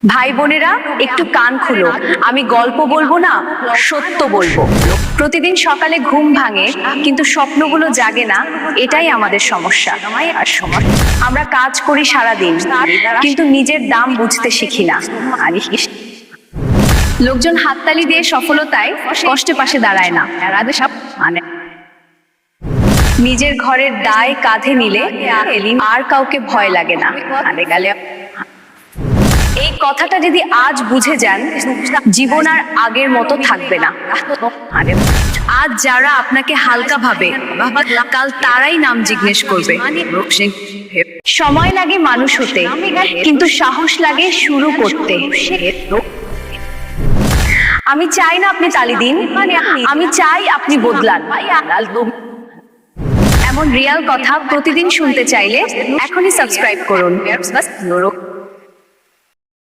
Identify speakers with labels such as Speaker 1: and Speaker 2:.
Speaker 1: ভাই বোনেরা একটু কান খুলো, আমি গল্প বলবো না, সত্য বলবো। প্রতিদিন সকালে ঘুম ভাঙে কিন্তু স্বপ্নগুলো জাগে না, এটাই আমাদের সমস্যা। আমরা কাজ করি সারাদিন কিন্তু নিজের দাম বুঝতে শিখি না। লোকজন হাততালি দিয়ে সফলতায় কষ্টে পাশে দাঁড়ায় না। মানে নিজের ঘরের দায় কাঁধে নিলে আর কাউকে ভয় লাগে না। এই কথাটা যদি আজ বুঝে যান, জীবন আর আগের মতো থাকবে না। আজ যারা আপনাকে হালকা ভাবে, কাল তারাই নাম জিজ্ঞেস করবে। সময় লাগে মানুষ হতে, কিন্তু সাহস লাগে শুরু করতে। আমি চাই না আপনি তালি দিন, আমি চাই আপনি বদলান। এমন রিয়াল কথা প্রতিদিন শুনতে চাইলে এখনই সাবস্ক্রাইব করুন।